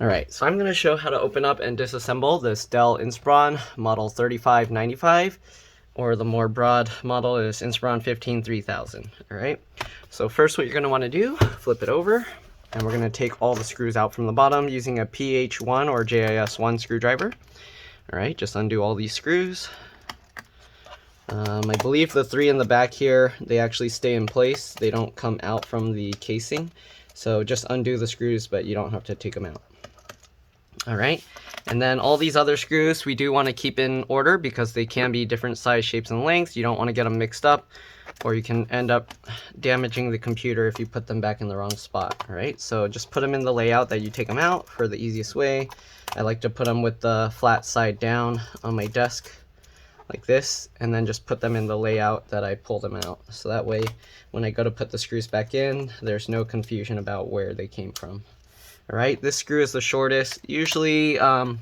Alright, so I'm going to show how to open up and disassemble this Dell Inspiron model 3595, or the more broad model is Inspiron 15-3000. Alright, so first what you're going to want to do, flip it over, and we're going to take all the screws out from the bottom using a PH1 or JIS1 screwdriver. Alright, just undo all these screws. I believe the three in the back here, they actually stay in place. They don't come out from the casing. So just undo the screws, but you don't have to take them out. Alright, and then all these other screws we do want to keep in order because they can be different size, shapes, and lengths. You don't want to get them mixed up, or you can end up damaging the computer if you put them back in the wrong spot. Alright, so just put them in the layout that you take them out for the easiest way. I like to put them with the flat side down on my desk like this, and then just put them in the layout that I pull them out. So that way when I go to put the screws back in, there's no confusion about where they came from. Alright, this screw is the shortest. Usually on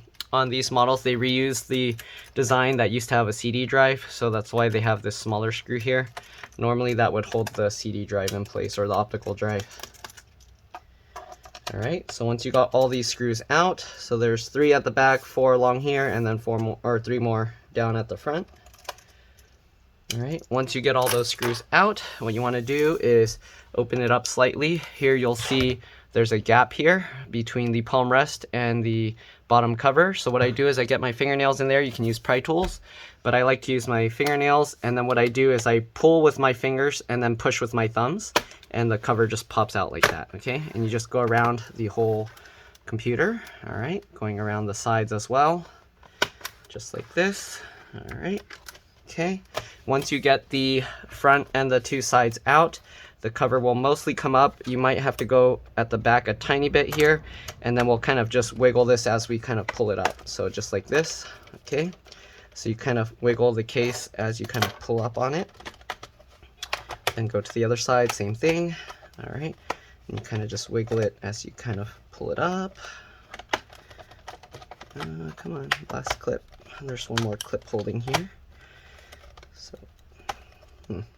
these models they reuse the design that used to have a CD drive, so that's why they have this smaller screw here. Normally that would hold the CD drive in place, or the optical drive. Alright, so once you got all these screws out, so there's 3 at the back, 4 along here, and then 4 more, or 3 more down at the front. Alright, once you get all those screws out, what you want to do is open it up slightly. Here you'll see there's a gap here between the palm rest and the bottom cover. So what I do is I get my fingernails in there. You can use pry tools, but I like to use my fingernails, and then what I do is I pull with my fingers and then push with my thumbs, and the cover just pops out like that. Okay, and you just go around the whole computer. Alright, going around the sides as well, just like this. Alright, okay, once you get the front and the 2 sides out, the cover will mostly come up. You might have to go at the back a tiny bit here, and then we'll kind of just wiggle this as we kind of pull it up. So just like this, okay? So you kind of wiggle the case as you kind of pull up on it. And go to the other side, same thing. All right, and you kind of just wiggle it as you kind of pull it up. Come on, last clip. There's one more clip holding here. So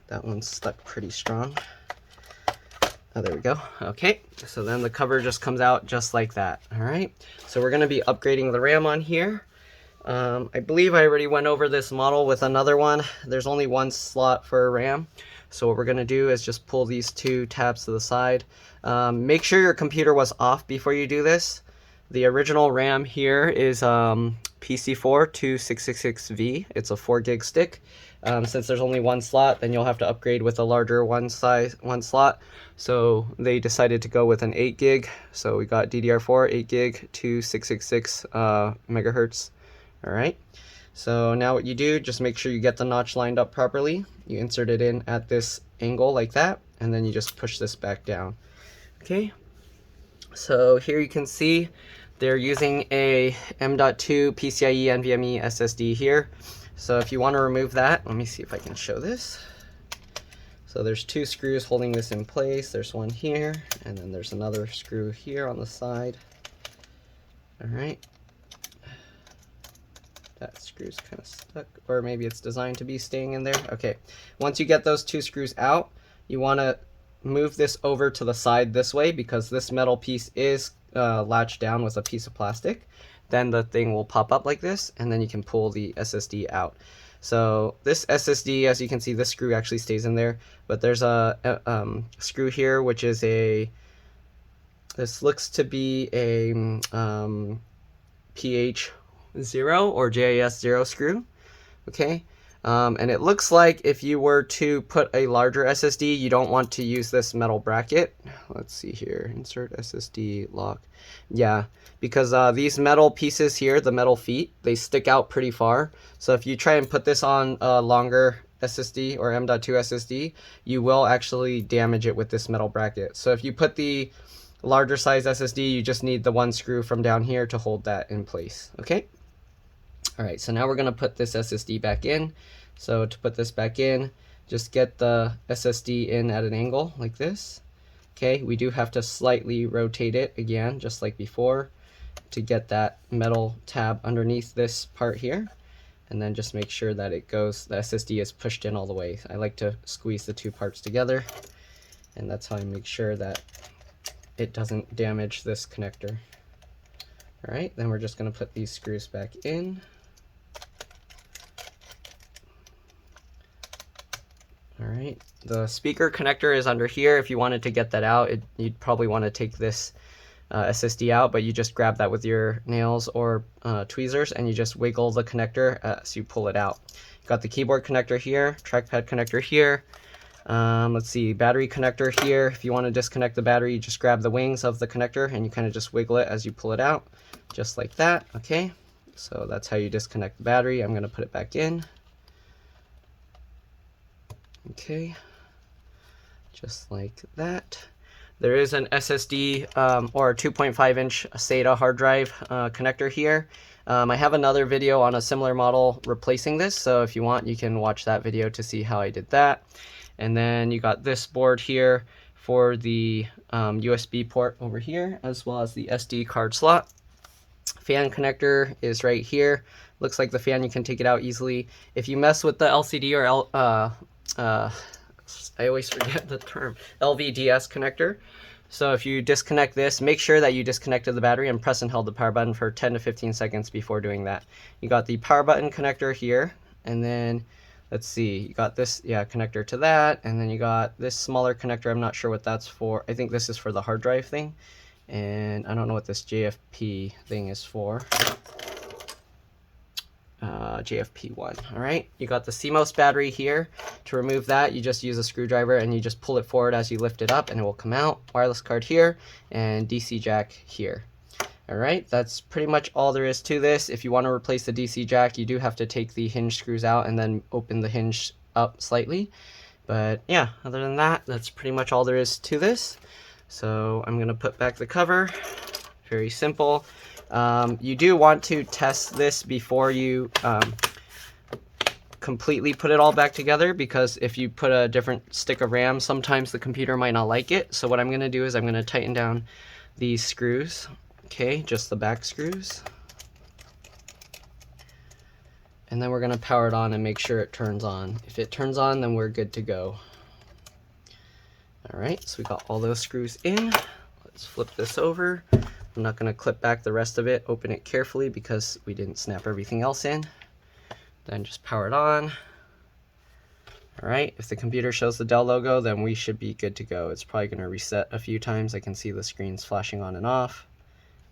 that one's stuck pretty strong. Oh, there we go. Okay, so then the cover just comes out just like that. All right, so we're going to be upgrading the RAM on here. I believe I already went over this model with another one. There's only 1 slot for RAM. So what we're going to do is just pull these 2 tabs to the side. Make sure your computer was off before you do this. The original RAM here is PC4 2666V. It's a 4 gig stick. Since there's only 1 slot, then you'll have to upgrade with a larger one slot. So they decided to go with an 8 gig. So we got DDR4 8 gig to 666 megahertz. All right. So now what you do, just make sure you get the notch lined up properly. You insert it in at this angle like that, and then you just push this back down. Okay. So here you can see they're using a M.2 PCIe NVMe SSD here. So if you want to remove that, let me see if I can show this. So there's 2 screws holding this in place. There's one here, and then there's another screw here on the side. All right. That screw's kind of stuck, or maybe it's designed to be staying in there. Okay, once you get those 2 screws out, you want to move this over to the side this way, because this metal piece is latched down with a piece of plastic. Then the thing will pop up like this, and then you can pull the SSD out. So this SSD, as you can see, this screw actually stays in there, but there's a screw here, which is this looks to be a PH0 or JIS0 screw. Okay, and it looks like if you were to put a larger SSD, you don't want to use this metal bracket. Let's see here, insert SSD lock. Yeah, because these metal pieces here, the metal feet, they stick out pretty far. So if you try and put this on a longer SSD or M.2 SSD, you will actually damage it with this metal bracket. So if you put the larger size SSD, you just need the 1 screw from down here to hold that in place. Okay. Alright, so now we're going to put this SSD back in. So to put this back in, just get the SSD in at an angle like this. Okay, we do have to slightly rotate it again, just like before, to get that metal tab underneath this part here. And then just make sure that it goes, the SSD is pushed in all the way. I like to squeeze the 2 parts together, and that's how I make sure that it doesn't damage this connector. All right, then we're just going to put these screws back in. All right, the speaker connector is under here. If you wanted to get that out, you'd probably want to take this SSD out, but you just grab that with your nails or tweezers and you just wiggle the connector as you pull it out. Got the keyboard connector here, trackpad connector here. Let's see, battery connector here. If you want to disconnect the battery, you just grab the wings of the connector and you kind of just wiggle it as you pull it out, just like that. Okay, so that's how you disconnect the battery. I'm going to put it back in. Okay, just like that. There is an SSD or a 2.5-inch SATA hard drive connector here. I have another video on a similar model replacing this, so if you want, you can watch that video to see how I did that. And then you got this board here for the USB port over here, as well as the SD card slot. Fan connector is right here. Looks like the fan, you can take it out easily. If you mess with the LCD or I always forget the term, LVDS connector. So if you disconnect this, make sure that you disconnected the battery and press and held the power button for 10 to 15 seconds before doing that. You got the power button connector here, and then let's see, you got this connector to that, and then you got this smaller connector. I'm not sure what that's for. I think this is for the hard drive thing, and I don't know what this JFP thing is for. JFP1. All right, you got the CMOS battery here. To remove that, you just use a screwdriver and you just pull it forward as you lift it up and it will come out. Wireless card here and DC jack here. All right, that's pretty much all there is to this. If you want to replace the DC jack, you do have to take the hinge screws out and then open the hinge up slightly. But yeah, other than that, that's pretty much all there is to this. So I'm gonna put back the cover. Very simple. You do want to test this before you completely put it all back together, because if you put a different stick of RAM, sometimes the computer might not like it. So what I'm going to do is I'm going to tighten down these screws, okay, just the back screws. And then we're going to power it on and make sure it turns on. If it turns on, then we're good to go. All right, so we got all those screws in. Let's flip this over. I'm not going to clip back the rest of it. Open it carefully because we didn't snap everything else in. Then just power it on. All right, if the computer shows the Dell logo, then we should be good to go. It's probably going to reset a few times. I can see the screens flashing on and off.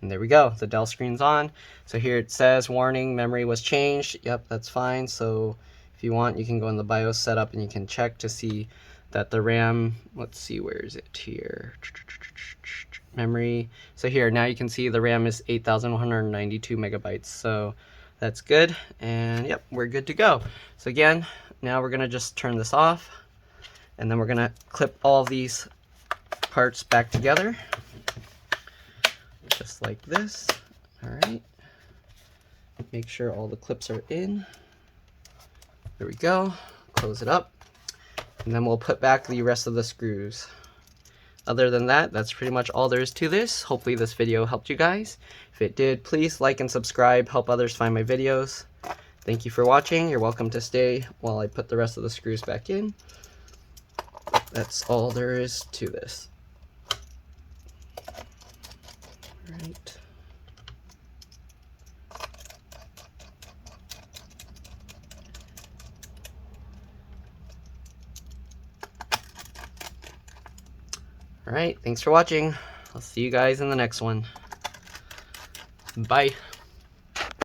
And there we go, the Dell screen's on. So here it says, warning, memory was changed. Yep, that's fine. So if you want, you can go in the BIOS setup and you can check to see that the RAM, let's see, where is it here? Memory. So here, now you can see the RAM is 8,192 megabytes. So that's good. And yep, we're good to go. So again, now we're gonna just turn this off, and then we're gonna clip all these parts back together, just like this. All right. Make sure all the clips are in. There we go. Close it up. And then we'll put back the rest of the screws. Other than that, that's pretty much all there is to this. Hopefully this video helped you guys. If it did, please like and subscribe, help others find my videos. Thank you for watching. You're welcome to stay while I put the rest of the screws back in. That's all there is to this. All right. All right, thanks for watching. I'll see you guys in the next one. Bye.